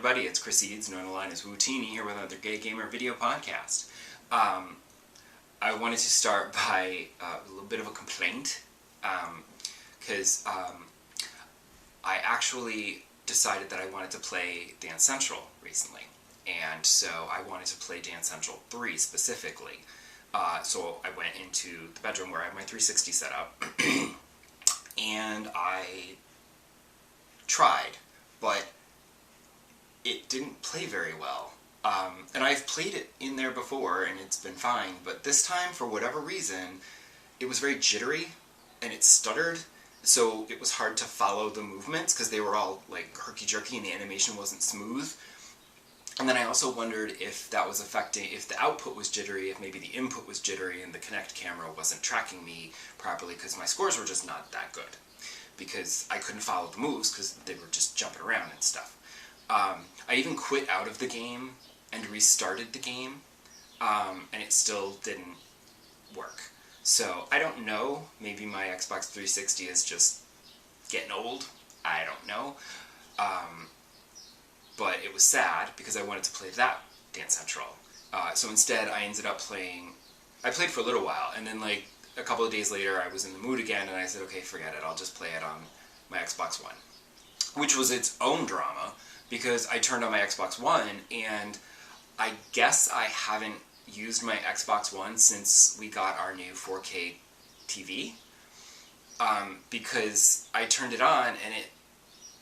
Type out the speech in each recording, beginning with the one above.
everybody, it's Chris Eads, known online as Wootini, here with another Gay Gamer video podcast. I wanted to start by a little bit of a complaint, because I actually decided that I wanted to play Dance Central recently, and so I wanted to play Dance Central 3 specifically. So I went into the bedroom where I have my 360 set up, and I tried, but it didn't play very well. And I've played it in there before and it's been fine, but this time, for whatever reason, it was very jittery and it stuttered, so it was hard to follow the movements because they were all like herky-jerky and the animation wasn't smooth. And then I also wondered if that was affecting, if the output was jittery, if maybe the input was jittery and the Kinect camera wasn't tracking me properly, because my scores were just not that good, because I couldn't follow the moves because they were just jumping around and stuff. I even quit out of the game and restarted the game, and it still didn't work. So I don't know, maybe my Xbox 360 is just getting old, I don't know. But it was sad because I wanted to play that Dance Central. So instead I ended up playing, I played for a little while, and then like a couple of days later I was in the mood again and I said, okay, forget it, I'll just play it on my Xbox One. Which was its own drama, because I turned on my Xbox One and I guess I haven't used my Xbox One since we got our new 4K TV. Because I turned it on and it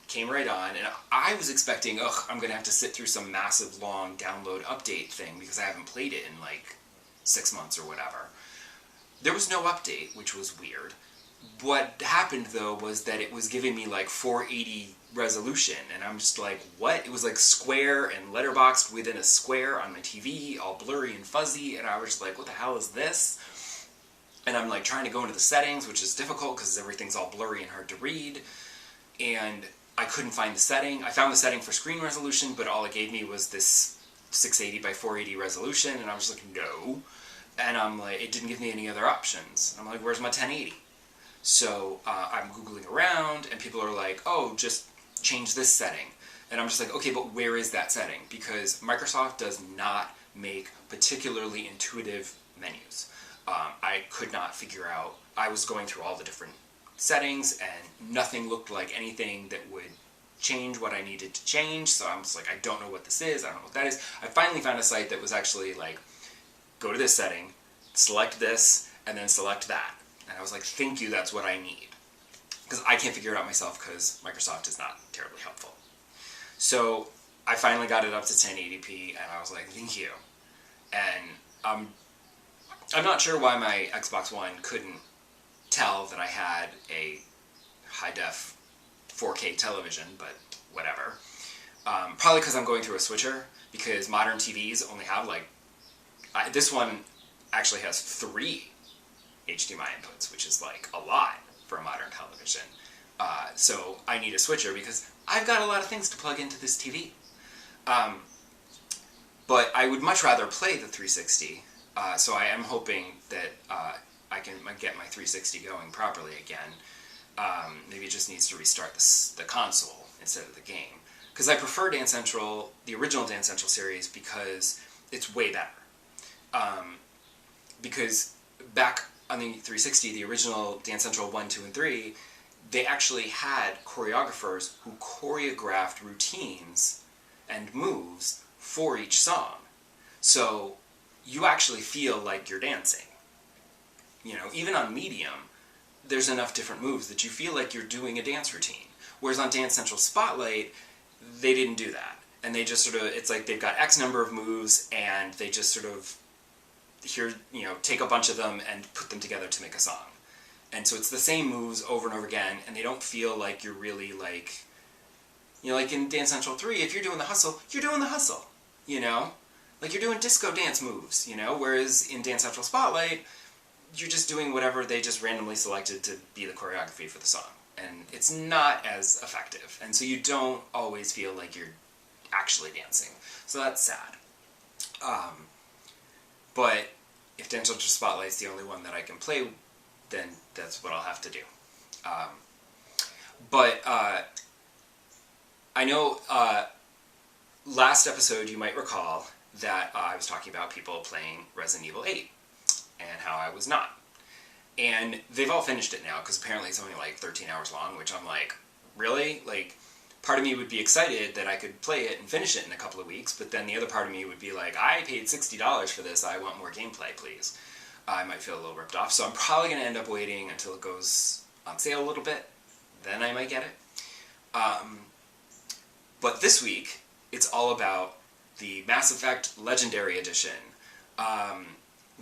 came right on, and I was expecting, I'm going to have to sit through some massive long download update thing because I haven't played it in like 6 months or whatever. There was no update, which was weird. What happened though was that it was giving me like 480 resolution, and I'm just like, what? It was like square and letterboxed within a square on my TV, all blurry and fuzzy, and I was just like, what the hell is this? And I'm like trying to go into the settings, which is difficult because everything's all blurry and hard to read, and I couldn't find the setting. I found the setting for screen resolution, but all it gave me was this 680 by 480 resolution, and I was like, no. And I'm like, it didn't give me any other options. I'm like, where's my 1080? So I'm Googling around, and people are like, oh, just change this setting. And I'm just like, okay, but where is that setting? Because Microsoft does not make particularly intuitive menus. I could not figure out, I was going through all the different settings, and nothing looked like anything that would change what I needed to change, so I'm just like, I don't know what this is, I don't know what that is. I finally found a site that was actually like, go to this setting, select this, and then select that. And I was like, thank you, that's what I need. Because I can't figure it out myself because Microsoft is not terribly helpful. So I finally got it up to 1080p, and I was like, thank you. And I'm not sure why my Xbox One couldn't tell that I had a high-def 4K television, but whatever. Probably because I'm going through a switcher, because modern TVs only have like, this one actually has 3 HDMI inputs, which is like a lot for a modern television. So I need a switcher because I've got a lot of things to plug into this TV. But I would much rather play the 360, so I am hoping that I can get my 360 going properly again. Maybe it just needs to restart the console instead of the game. Because I prefer Dance Central, the original Dance Central series, because it's way better. Because back on the 360, the original Dance Central 1, 2, and 3, they actually had choreographers who choreographed routines and moves for each song. So you actually feel like you're dancing. You know, even on medium, there's enough different moves that you feel like you're doing a dance routine. Whereas on Dance Central Spotlight, they didn't do that. And they just sort of, it's like they've got X number of moves, and they just sort of, here, you know, take a bunch of them and put them together to make a song. And so it's the same moves over and over again, and they don't feel like you're really like, you know, like in Dance Central 3, if you're doing the hustle, you're doing the hustle, you know? Like you're doing disco dance moves, you know? Whereas in Dance Central Spotlight, you're just doing whatever they just randomly selected to be the choreography for the song. And it's not as effective, and so you don't always feel like you're actually dancing. So that's sad. But if Dance Central Spotlight's the only one that I can play, then that's what I'll have to do. But I know last episode you might recall that I was talking about people playing Resident Evil 8 and how I was not. And they've all finished it now, because apparently it's only like 13 hours long, which I'm like, really? Like, part of me would be excited that I could play it and finish it in a couple of weeks, but then the other part of me would be like, I paid $60 for this, I want more gameplay, please. I might feel a little ripped off, so I'm probably going to end up waiting until it goes on sale a little bit, then I might get it. But this week, it's all about the Mass Effect Legendary Edition,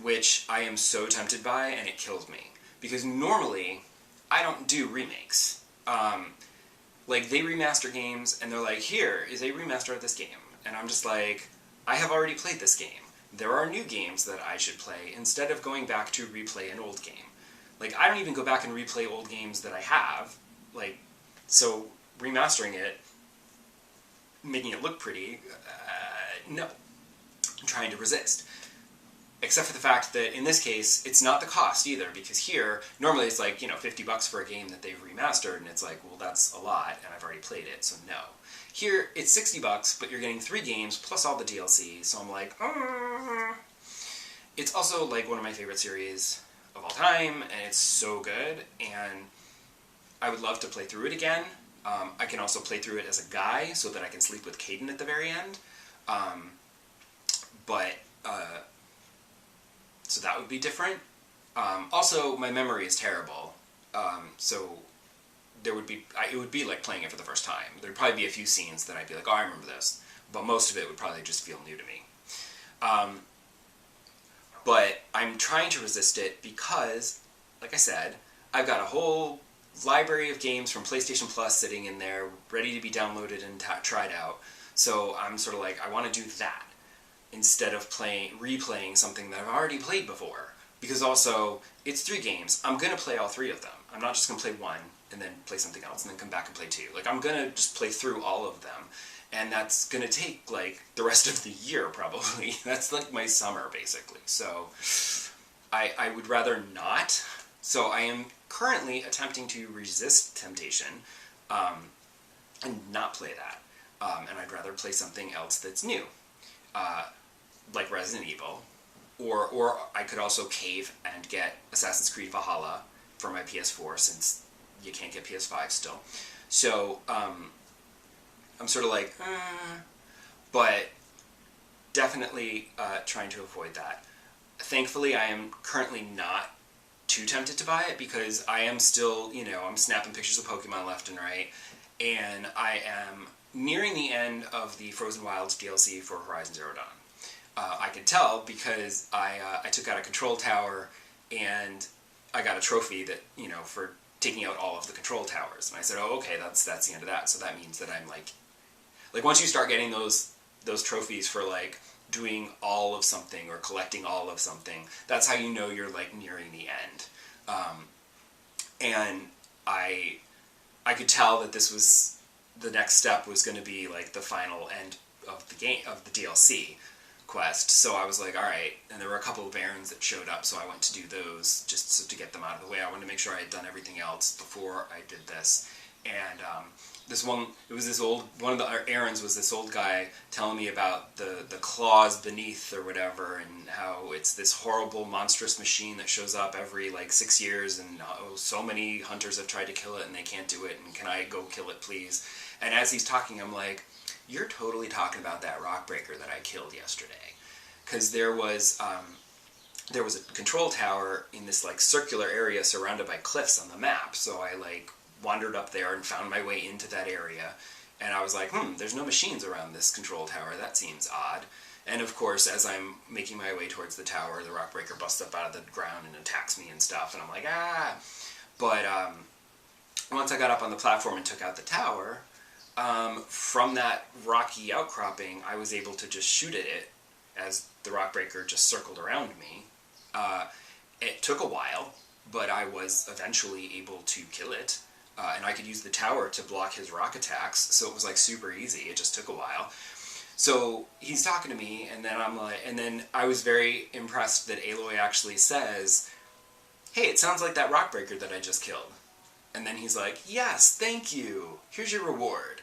which I am so tempted by, and it kills me. Because normally, I don't do remakes. Like, they remaster games, and they're like, here is a remaster of this game. And I'm just like, I have already played this game. There are new games that I should play, instead of going back to replay an old game. Like, I don't even go back and replay old games that I have. Like, so, remastering it, making it look pretty, no. I'm trying to resist. Except for the fact that, in this case, it's not the cost either, because here, normally it's like, $50 for a game that they've remastered, and it's like, well, that's a lot, and I've already played it, so no. Here, it's $60, but you're getting 3 games, plus all the DLC, so I'm like, It's also, like, one of my favorite series of all time, and it's so good, and I would love to play through it again. I can also play through it as a guy, so that I can sleep with Caden at the very end. So that would be different. Also, my memory is terrible, so it would be like playing it for the first time. There'd probably be a few scenes that I'd be like, oh, I remember this, but most of it would probably just feel new to me. But I'm trying to resist it because, like I said, I've got a whole library of games from PlayStation Plus sitting in there, ready to be downloaded and tried out. So I'm sort of like, I want to do that instead of replaying something that I've already played before. Because also, it's 3 games. I'm going to play all 3 of them. I'm not just going to play one and then play something else and then come back and play 2. Like, I'm going to just play through all of them. And that's going to take, like, the rest of the year, probably. That's, like, my summer, basically. So, I would rather not. So I am currently attempting to resist temptation and not play that. And I'd rather play something else that's new. Like Resident Evil. Or I could also cave and get Assassin's Creed Valhalla for my PS4, since you can't get PS5 still. So, I'm sort of like, but definitely trying to avoid that. Thankfully, I am currently not too tempted to buy it, because I am still, I'm snapping pictures of Pokémon left and right, and I am nearing the end of the Frozen Wilds DLC for Horizon Zero Dawn. I could tell because I took out a control tower, and I got a trophy that, for taking out all of the control towers. And I said, oh, okay, that's the end of that. So that means that I'm like once you start getting those trophies for, like, doing all of something or collecting all of something, that's how you know you're, like, nearing the end. And I could tell that this was, the next step was going to be, like, the final end of the game, of the DLC quest. So I was like, alright, and there were a couple of barons that showed up, so I went to do those just so to get them out of the way. I wanted to make sure I had done everything else before I did this. And one of the errands was this old guy telling me about the claws beneath or whatever, and how it's this horrible, monstrous machine that shows up every, like, 6 years, and so many hunters have tried to kill it and they can't do it, and can I go kill it, please? And as he's talking, I'm like, you're totally talking about that rock breaker that I killed yesterday. Because there was a control tower in this, like, circular area surrounded by cliffs on the map, so I, like, wandered up there and found my way into that area, and I was like, there's no machines around this control tower, that seems odd. And of course, as I'm making my way towards the tower, the rock breaker busts up out of the ground and attacks me and stuff, and I'm like, ah! But once I got up on the platform and took out the tower, from that rocky outcropping, I was able to just shoot at it as the rock breaker just circled around me. It took a while, but I was eventually able to kill it. And I could use the tower to block his rock attacks, so it was, like, super easy. It just took a while. So he's talking to me, and then then I was very impressed that Aloy actually says, hey, it sounds like that rock breaker that I just killed. And then he's like, yes, thank you. Here's your reward.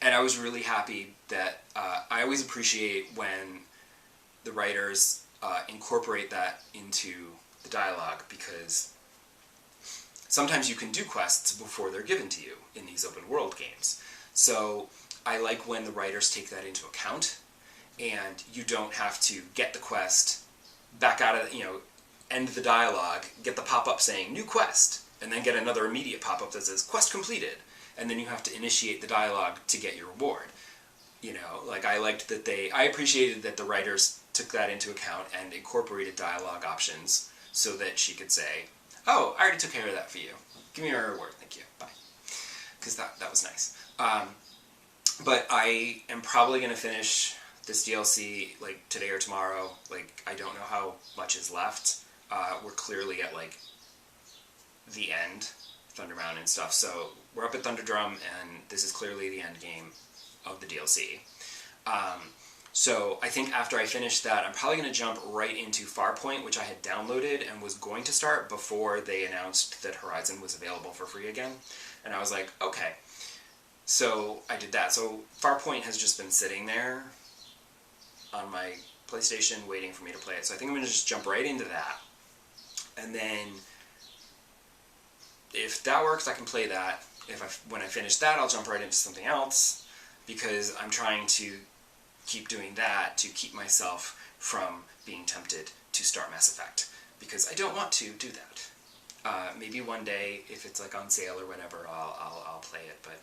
and I was really happy that I always appreciate when the writers incorporate that into the dialogue, because sometimes you can do quests before they're given to you in these open world games. So I like when the writers take that into account, and you don't have to get the quest, back out of, end the dialogue, get the pop-up saying new quest, and then get another immediate pop-up that says quest completed, and then you have to initiate the dialogue to get your reward. Like I appreciated that the writers took that into account and incorporated dialogue options so that she could say, oh, I already took care of that for you. Give me your reward, thank you, bye. Because that was nice. But I am probably going to finish this DLC like today or tomorrow. Like, I don't know how much is left. We're clearly at like the end, Thunder Mountain and stuff. So we're up at Thunderdrum, and this is clearly the end game of the DLC. So I think after I finish that, I'm probably going to jump right into Farpoint, which I had downloaded and was going to start before they announced that Horizon was available for free again. And I was like, okay. So I did that. So Farpoint has just been sitting there on my PlayStation waiting for me to play it. So I think I'm going to just jump right into that. And then if that works, I can play that. When I finish that, I'll jump right into something else, because I'm trying to keep doing that to keep myself from being tempted to start Mass Effect, because I don't want to do that. Maybe one day, if it's like on sale or whatever, I'll play it. But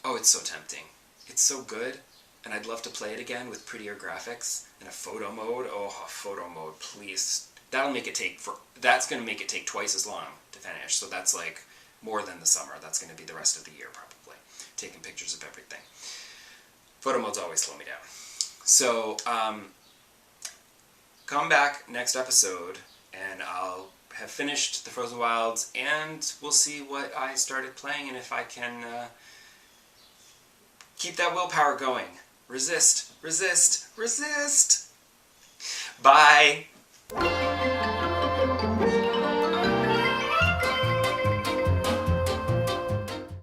oh, it's so tempting. It's so good, and I'd love to play it again with prettier graphics and a photo mode. Oh, photo mode, please. That's going to make it take twice as long to finish. So that's like more than the summer. That's going to be the rest of the year probably, taking pictures of everything. Photo modes always slow me down. So, come back next episode, and I'll have finished the Frozen Wilds, and we'll see what I started playing, and if I can keep that willpower going. Resist, resist, resist! Bye!